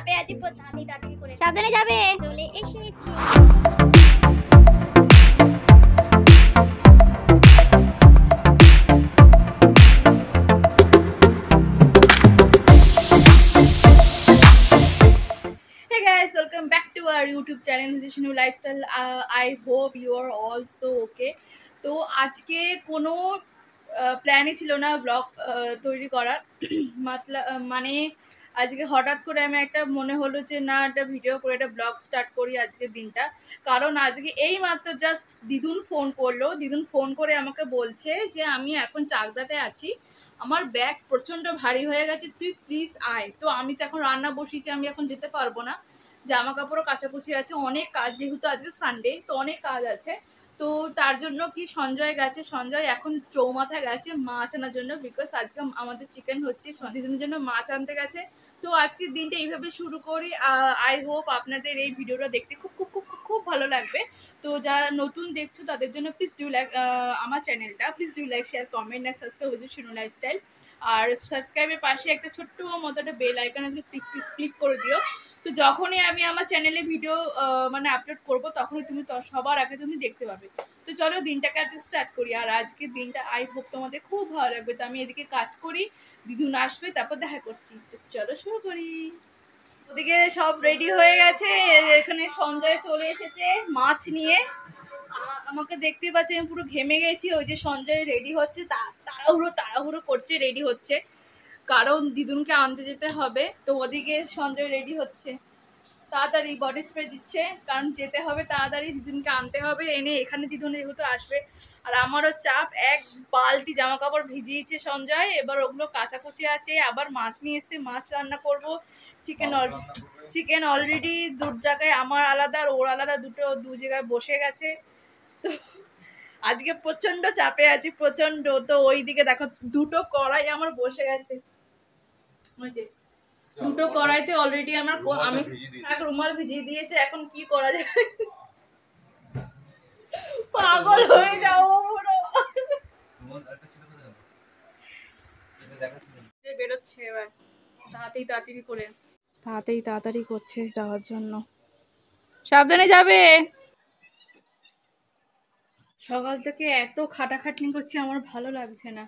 চাপে আছি, তাড়াতাড়ি করে সাবধানে যাবে। চলে এসেছি। Hey guys, welcome back to our YouTube channel Vishnu Lifestyle. I hope you are also okay. তো আজকে কোনো প্ল্যানই ছিল না ব্লগ তৈরি করার মানে আজকে হঠাৎ করে আমি একটা মনে হলো যে না একটা ভিডিও করে একটা ব্লগ স্টার্ট করি আজকের দিনটা। কারণ আজকে এই মাত্র জাস্ট দিদুন ফোন করলো। দিদুন ফোন করে আমাকে বলছে যে আমি এখন চাকদাতে আছি, আমার ব্যাগ প্রচন্ড ভারী হয়ে গেছে, তুই প্লিজ আয়। তো আমি তো এখন রান্না বসিয়েছি, আমি এখন যেতে পারবো না, জামা কাপড়ও কাচাকুচি আছে, অনেক কাজ, যেহেতু আজকে সানডে তো অনেক কাজ আছে। তো তার জন্য কি সঞ্জয় গেছে, সঞ্জয় এখন চৌমাথা গেছে মাছ আনার জন্য, বিকজ আজকে আমাদের চিকেন হচ্ছে, দিদিনের জন্য মাছ আনতে গেছে। তো আজকের দিনটা এইভাবে শুরু করি। আই হোপ আপনাদের এই ভিডিওটা দেখতে খুব খুব খুব খুব ভালো লাগবে। তো যারা নতুন দেখছো তাদের জন্য প্লিজ ডু লাইক আমার চ্যানেলটা, please do like, share, comment আর সাবস্ক্রাইব উইথ শিনু লাইফস্টাইল। আর সাবস্ক্রাইবের পাশে একটা ছোট্ট মতো একটা বেল আইকন আছে, ক্লিক করে দিও। তো যখনই আমি আমার চ্যানেলে ভিডিও মানে আপলোড করব তখনই তুমি সবার আগে তুমি দেখতে পাবে। তো চলো দিনটাকে আজকে স্টার্ট করি। আর আজকের দিনটা আই হোপ তোমাদের খুব ভালো লাগবে। তো আমি এদিকে কাজ করি, দিদুন আসবে, তারপর দেখা করছি। তো চলো শুরু করি। ওদিকে সব রেডি হয়ে গেছে, এখানে সঞ্জয় চলে এসেছে মাছ নিয়ে। আমাকে দেখতে পাচ্ছি আমি পুরো ঘেমে গেছি। ওই যে সঞ্জয় রেডি হচ্ছে, তাড়াহুড়ো করছে, রেডি হচ্ছে, কারণ দিদুনকে আনতে যেতে হবে। তো ওদিকে সঞ্জয় রেডি হচ্ছে, তাড়াতাড়ি বডি স্প্রে দিচ্ছে, কারণ যেতে হবে তাড়াতাড়ি, দিদুনকে আনতে হবে, এনে এখানে দিদুন যেহেতু আসবে। আর আমারও চাপ, এক বালতি জামা কাপড় ভিজিয়েছে সঞ্জয়, এবার ওগুলো কাচাকুচি আছে, আবার মাছ নিয়ে এসছে, মাছ রান্না করব। চিকেন অলরেডি দু জায়গায়, আমার আলাদা আর ওর আলাদা, দু জায়গায় বসে গেছে। তো আজকে প্রচন্ড চাপে আছি, প্রচন্ড। তো ওইদিকে দেখো দুটো কড়াই আমার বসে গেছে, ওই যে দুটো কড়াইতে অলরেডি আমার, আমি এক রুমাল ভিজিয়ে দিয়েছে। এখন কি করা যায়, পাগল হয়ে যাবো পুরো। বেরোচ্ছে এবার, তাড়াতাড়ি করছে যাওয়ার জন্য, সাবধানে যাবে। সকাল থেকে এত খাটাখাটনি করছি, আমার ভালো লাগছে না,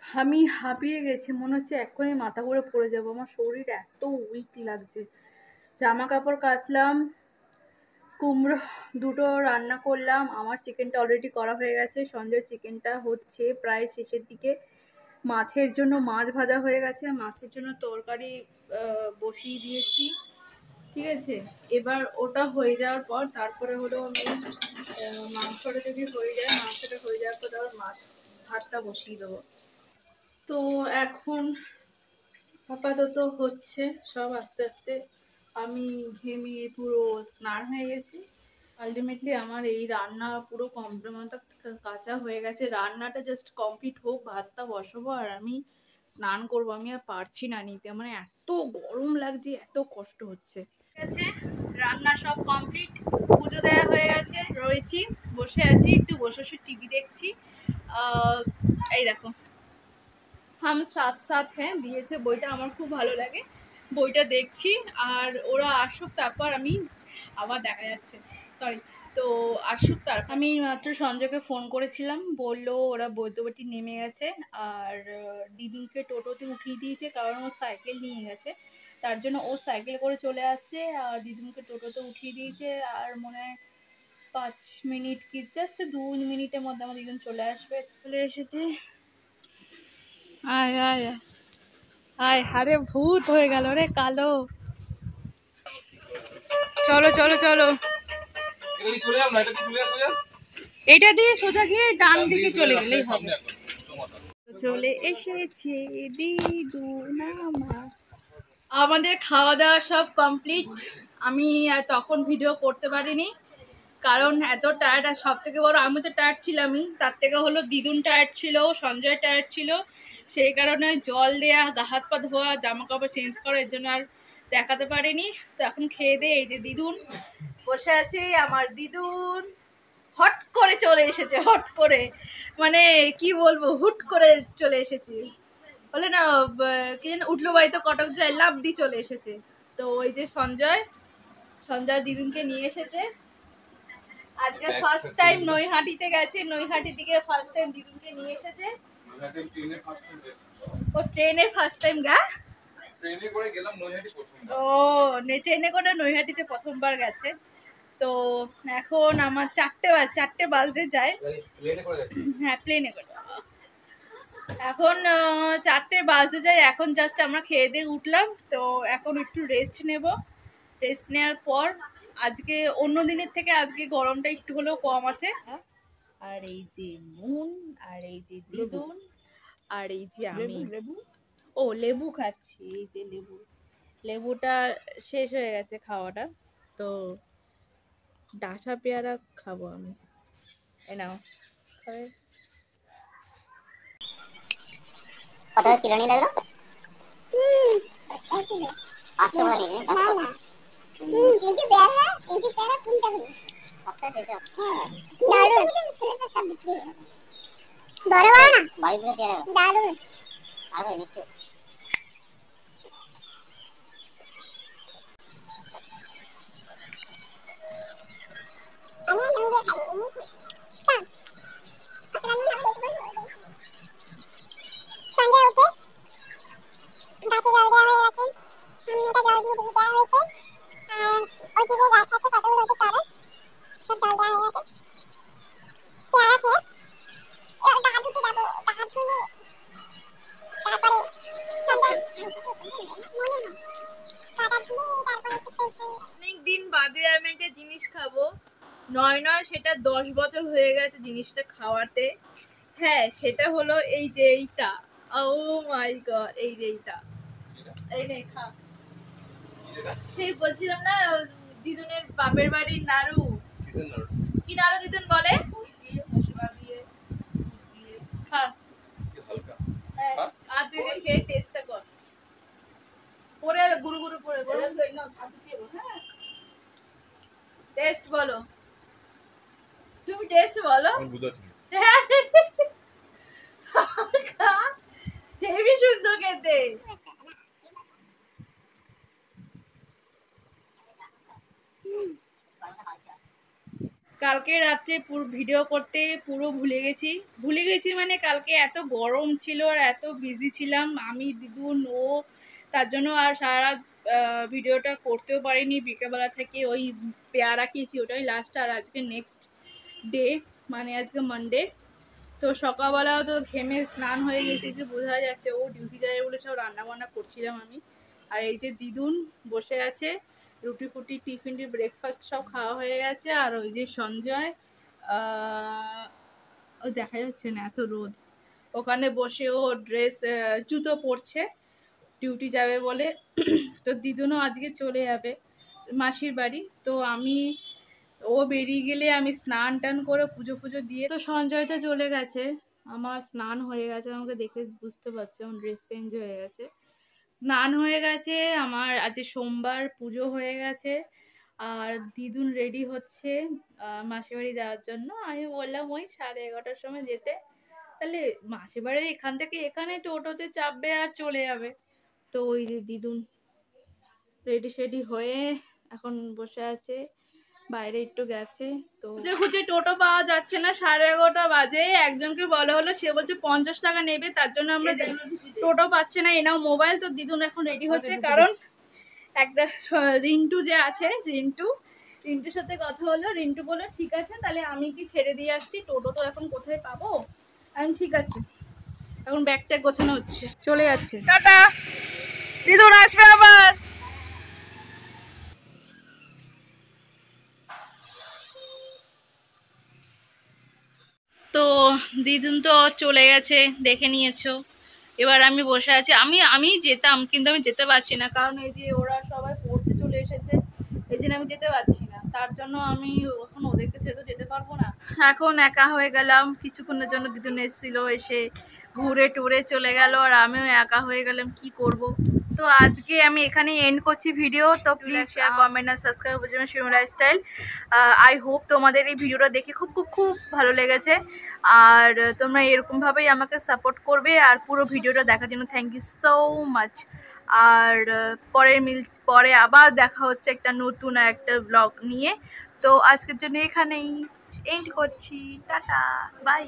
আমি হাঁপিয়ে গেছি, মনে হচ্ছে এক্ষুনি মাথা ঘুরে পড়ে যাবো, আমার শরীর এত উইক লাগছে। জামা কাপড় কাচলাম, কুমড়ো দুটো রান্না করলাম, আমার চিকেনটা অলরেডি করা হয়ে গেছে, সঞ্জয় চিকেনটা হচ্ছে প্রায় শেষের দিকে। মাছের জন্য মাছ ভাজা হয়ে গেছে, মাছের জন্য তরকারি বসিয়ে দিয়েছি, ঠিক আছে। এবার ওটা হয়ে যাওয়ার পর তারপরে হলো আমি মাংসটা যদি হয়ে যায়, মাংসটা হয়ে যাওয়ার পর তারপর ভাতটা বসিয়ে দেবো। তো এখন আপাতত হচ্ছে সব আস্তে আস্তে। আমি ঘেমিয়ে পুরো স্নান হয়ে গেছি। আলটিমেটলি আমার এই রান্না পুরো কমপ্লিট, কাঁচা হয়ে গেছে, রান্নাটা জাস্ট কমপ্লিট হোক, ভাতটা বসাবো আর আমি স্নান করবো। আমি আর পারছি না নিতে, মানে এত গরম লাগছে, এত কষ্ট হচ্ছে। ঠিক আছে, রান্না সব কমপ্লিট, পুজো দেওয়া হয়ে গেছে, রয়েছি, বসে আছি, একটু বসে বসে টিভি দেখছি। এই দেখো হাম সাথ সাথ হ্যাঁ দিয়েছে বইটা, আমার খুব ভালো লাগে, বইটা দেখছি। আর ওরা আসুক তারপর আমি আবার দেখা যাচ্ছে, সরি, তো আসুক তারপর। আমি মাত্র সঞ্জয়কে ফোন করেছিলাম, বললো ওরা বৈদ্যবাটি নেমে গেছে, আর দিদুনকে টোটোতে উঠিয়ে দিয়েছে, কারণ ও সাইকেল নিয়ে গেছে, তার জন্য ও সাইকেল করে চলে আসছে, আর দিদুনকে টোটোতে উঠিয়ে দিয়েছে। আর মনে হয় 5 মিনিট কি জাস্ট 2 মিনিটের মধ্যে আমার দিদুন চলে আসবে। চলে এসেছে, আয় আয় আয়, হারে ভূত হয়ে গেল রে কালো। চলো চলো চলো, এটা দিয়ে সোজা গিয়ে ডান দিকে চলে গেলেই হবে। চলে এসেছে দিদুন আমার। আমাদের খাওয়া দাওয়া সব কমপ্লিট। আমি তখন ভিডিও করতে পারিনি, কারণ এত টায়ার্ড। আর সব থেকে বড়, আমি তো টায়ার্ড ছিলামই, তার থেকে হলো দিদুন টায়ার্ড ছিল, সঞ্জয় টায়ার্ড ছিল, সেই কারণে জল দেয়া, হাত পা ধোয়া, জামা কাপড় চেঞ্জ করা, এর জন্য আর দেখাতে পারিনি। তো এখন খেয়ে দিয়ে এই যে দিদুন বসে আছে, আমার দিদুন হট করে চলে এসেছে, হট করে, মানে কি বলবো, হুট করে চলে এসেছে, বলে না কি যেন উঠলো বাড়িতে কটক যায়, লাভ দিয়ে চলে এসেছে। তো ওই যে সঞ্জয় দিদুনকে নিয়ে এসেছে আজকে ফার্স্ট টাইম নৈহাটিতে গেছে, নৈহাটি থেকে ফার্স্ট টাইম দিদুনকে নিয়ে এসেছে। ও ট্রেনে ফার্স্ট টাইম ট্রেনে করে গেলাম নৈহাটি প্রথমবার। ও ট্রেনে করে নৈহাটিতে প্রথমবার গেছে। তো এখন আমার 4টে বাজতে যায়। হ্যাঁ প্লেনে করে। এখন 4টে বাজতে যায়। এখন জাস্ট আমরা খেয়ে দিয়ে উঠলাম। তো এখন একটু রেস্ট নেব। রেস্ট নেওয়ার পর আজকে অন্য দিনের থেকে আজকে গরমটা একটু হলেও কম আছে। আর এই যে মুন, আর এই যে দিদুন, আর এই যে আমি। ও লেবু খাচ্ছি। এই যে লেবুটা শেষ হয়ে গেছে খাওয়াটা, তো ডাসা পেয়ারা খাবো আমি। নাও কত কিলো নিয়ে লাগলো? আসতে পারি না না। কিন্তু পেয়ারা কোনটা হলো? সপ্তাহে দেশে। হ্যাঁ। দারুণ ছেলেটা সব বিক্রি হয়ে গেল। বড় বড় না? বাড়ি থেকে পেয়ারা। দারুণ। আরো নিচে। আমি লঙ্গে খাই নিচে। তা। আপনারা নাম দেখবেন। সন্ধ্যা উঠে গাছে জল দেওয়া হয়ে গেছে, সামনেটা জল দিয়ে ডুবে দেওয়া হয়েছে, আর ওইদিকে গাছ আছে কতগুলো ওদের তলা সব জল দেওয়া হয়ে গেছে। পেয়ারা খেয়ে এবার গা ধুতে যাবো, গা ধুয়ে তারপরে সন্ধ্যা মনে হয় গাটা ধুয়ে তারপরে একটু ফ্রেশ হয়ে অনেকদিন বাদে আমি একটা জিনিস খাবো। নয় সেটা 10 বছর হয়ে গেছে জিনিসটা খাওয়াতে। হ্যাঁ সেটা হলো এই যে এইটা। ও মাই গড, এই যে এইটা। এই নে খা। সেই বলছিলাম না দিদুনের বাপের বাড়ির নাড়ু। কিসের নাড়ু? কি নাড়ু দিদুন বলে? মশলা দিয়ে খা। কি হালকা। হ্যাঁ আর তুই খেয়ে টেস্টটা কর। পরে গুরু গুরু পরে বলো না ছাতু দিয়ে হ্যাঁ। টেস্ট বলো, তুমি টেস্ট বলো। আমি বুঝাচ্ছি। হেভি সুন্দর খেতে। কালকে রাত্রে পুরো ভিডিও করতে পুরো ভুলে গেছি মানে কালকে এত গরম ছিল আর এত বিজি ছিলাম আমি দিদুন ও, তার জন্য আর সারা রাত ভিডিওটা করতেও পারিনি। বিকেলবেলা থেকে ওই পেয়ারা খেয়েছি, ওটাই লাস্ট। আর আজকে নেক্সট ডে মানে আজকে মানডে। তো সকালবেলাও তো ঘেমে স্নান হয়ে গেছে, যে বোঝা যাচ্ছে ও ডিউটি যায় বলে সব রান্না বান্না করছিলাম আমি। আর এই যে দিদুন বসে আছে, রুটি ফুটি টিফিন ব্রেকফাস্ট সব খাওয়া হয়ে গেছে। আর ওই যে সঞ্জয় ও দেখা যাচ্ছে না এত রোদ, ওখানে বসে ও ড্রেস জুতো পরছে, ডিউটি যাবে বলে। তো দিদুনও আজকে চলে যাবে মাসির বাড়ি। তো আমি ও বেরিয়ে গেলে আমি স্নান টান করে পুজো দিয়ে, তো সঞ্জয় তো চলে গেছে। আমার স্নান হয়ে গেছে, আমাকে দেখে বুঝতে পারছো আমার ড্রেস চেঞ্জ হয়ে গেছে, স্নান হয়ে গেছে আমার। আজ সোমবার পুজো হয়ে গেছে। আর দিদুন রেডি হচ্ছে মাসির বাড়ি যাওয়ার জন্য। আমি বললাম ওই 11:30টার সময় যেতে, তাহলে মাসির বাড়ি এখান থেকে এখানে টোটোতে চাপবে আর চলে যাবে। তো ওই যে দিদুন রেডি সেডি হয়ে এখন বসে আছে, বাইরে একটু গেছে। তো খুঁজে টোটো পাওয়া যাচ্ছে না, 11:30 বাজে। একজনকে বলা হলো, সে বলছে 50 টাকা নেবে, তার জন্য আমরা টোটো পাচ্ছে না। এনাও মোবাইল। তো দিদুন এখন রেডি হচ্ছে, কারণ একটা রিন্টু যে আছে, রিন্টুর সাথে কথা হলো। রিন্টু বললো ঠিক আছে তাহলে আমি কি ছেড়ে দিয়ে আসছি, টোটো তো এখন কোথায় পাবো। আমি ঠিক আছে। এখন ব্যাগটা গোছানো হচ্ছে, চলে যাচ্ছে। টাটা, দিদুন আসবে আবার। তো দিদুন তো চলে গেছে, দেখে নিয়েছো। এবার আমি বসে আছি। আমি যেতাম, কিন্তু আমি যেতে পারছি না, কারণ এই যে ওরা সবাই পড়তে চলে এসেছে, এই জন্য আমি যেতে পারছি না। তার জন্য আমি এখন ওদেরকে ছেড়ে তো যেতে পারবো না। এখন একা হয়ে গেলাম। কিছুক্ষণের জন্য দিদুন এসেছিল, এসে ঘুরে টুরে চলে গেল, আর আমিও একা হয়ে গেলাম, কি করব। তো আজকে আমি এখানে এন্ড করছি ভিডিও। তো প্লিজ শেয়ার কমেন্ট আর সাবস্ক্রাইব করে যাবেন শিরু লাইফস্টাইল। আই হোপ তোমাদের এই ভিডিওটা দেখে খুব খুব খুব ভালো লেগেছে। আর তোমরা এরকমভাবেই আমাকে সাপোর্ট করবে, আর পুরো ভিডিওটা দেখার জন্য থ্যাংক ইউ সো মাচ। আর পরে আবার দেখা হচ্ছে একটা নতুন আর একটা ব্লগ নিয়ে। তো আজকের জন্য এখানেই এন্ড করছি, টাটা বাই।